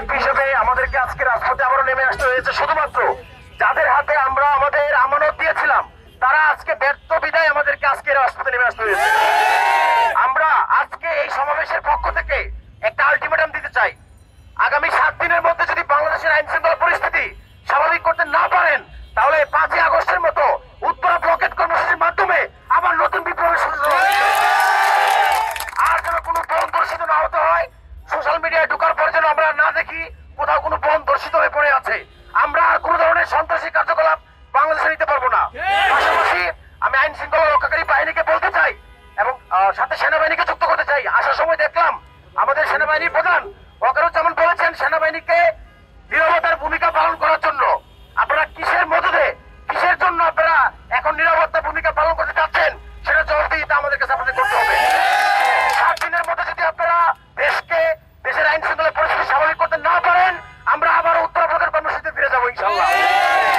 সাক্ষী হিসেবে আমাদেরকে আজকে রাজপথে আবারও নেমে আসতে হয়েছে শুধুমাত্র যাদের হাতে আমরা আমাদের আমানত দিয়েছিলাম তারা আজকে ব্যর্থ বিদায় আমাদেরকে আজকে রাজপথে নেমে আসতে হয়েছে। আমরা আজকে এই সমাবেশের পক্ষ থেকে একটা আলটিমেটাম দিতে চাই, আগামী 7 দিনের মধ্যে যদি বাংলাদেশের আইন শৃঙ্খলা পরিস্থিতি স্বাভাবিক করতে না পারেন তাহলে 5ই আগস্টের মতো উত্তরা ব্লকেট কর্মসূচির মাধ্যমে আবার নতুন বিপ্লবের সূচনা। আর যেন কোনো বন দর্শিত না হতে হয়, সোশ্যাল মিডিয়ায় ঢোকার পরে যেন আমরা না দেখি কোথাও কোনো বন দর্শিত হয়ে পড়ে আছে। আমরা আর কোনো ধরনের সন্ত্রাসী কার্যকলাপ বাংলাদেশে নিতে পারবো না। পাশাপাশি আমি আইন শৃঙ্খলা রক্ষাকারী বাহিনীকে বলতে চাই এবং সাথে সেনাবাহিনীকে যুক্ত করতে চাই। আসার সময় দেখলাম আমাদের সেনাবাহিনীর প্রধান ওয়াকারুজ্জামান বলেছেন সেনাবাহিনীকে নিরাপত্তার ভূমিকা পালন করার জন্য। আপনারা কিসের মদদে কিসের জন্য আপনারা এখন নিরাপত্তার ভূমিকা পালন করতে চাচ্ছেন সেটা জবাবদিহিতা আমাদের কাছে আপনাদের করতে হবে। 7 দিনের মধ্যে যদি আপনারা দেশের আইন শৃঙ্খলা পরিস্থিতি স্বাভাবিক করতে না পারেন আমরা আবার উত্তর ব্লকের কর্মসূচিতে ফিরে যাবো ইনশাআল্লাহ।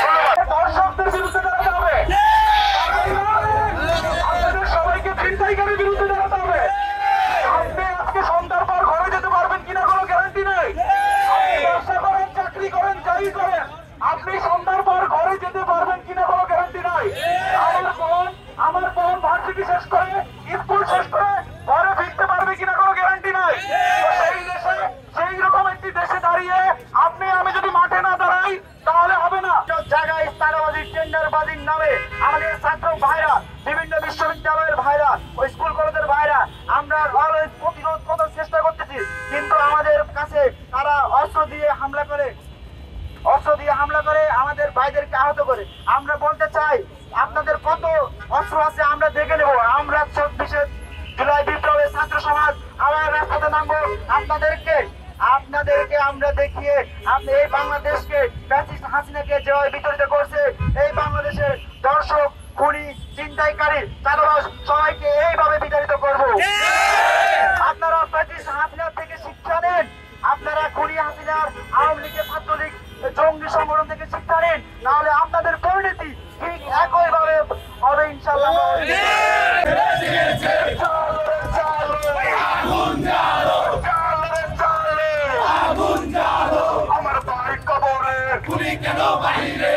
ধন্যবাদ। দর্শকদের বিরুদ্ধে দাঁড়াতে হবে, আপনাদের সবাইকে ছিনতাইকারীর বিরুদ্ধে দাঁড়াতে হবে। আপনি আজকে সন্ধ্যার পর ঘরে যেতে পারবেন কিনা কোনো গ্যারান্টি নেই। ব্যবসা করেন, চাকরি করেন, যাই করেন, আপনি সন্ধ্যার পর ঘরে যেতে পারবেন কিনা কোনো গ্যারান্টি নাই। আমার বোন ভার্সিটি শেষ করে স্কুল শেষ করে ঘরে ফিরতে পারবে কিনা কোনো গ্যারান্টি নাই। সেই দেশে সেই রকম একটি দেশে দাঁড়িয়ে আপনি আমি যদি মাঠে না দাঁড়াই তাহলে হবে না। জায়গায় স্থানবাদী টেন্ডারবাদীর নামে আমাদের ছাত্র ভাইরা, বিভিন্ন বিশ্ববিদ্যালয়ের ভাইরা, ওই স্কুল কলেজের ভাইরা আমরা অলওয়েজ প্রতিরোধ করার চেষ্টা করতেছি, কিন্তু আমাদের কাছে তারা অস্ত্র দিয়ে হামলা করে আমাদের ভাইদেরকে আহত করে। আমরা বলতে চাই আপনাদের কত অস্ত্র আছে আমরা দেখে নেব। আমরা 24শে জুলাই বিপ্লবের ছাত্র সমাজ আবার রাস্তাতে নামবো। আপনাদেরকে আমরা দেখিয়ে আপনি এই বাংলাদেশকে ফ্যাসিস্ট হাসিনাকে যেভাবে বিতরিত করছে, এই বাংলাদেশের দর্শক খুনি ছিনতাইকারী চাঁদাবাজ সবাইকে এইভাবে বিতাড়িত করবো। আপনারা ফ্যাসিস্ট হাসিনার থেকে শিক্ষা নেন, আপনারা খুনি হাসিনার আওয়ামী লীগের ছাত্রলীগ জঙ্গি সংগঠন থেকে শিক্ষা নেন, নাহলে আপনাদের পরিণতি ঠিক একইভাবে হবে ইনশাআল্লাহ। আমার ভাই কবরে খুনি কেন বাহিরে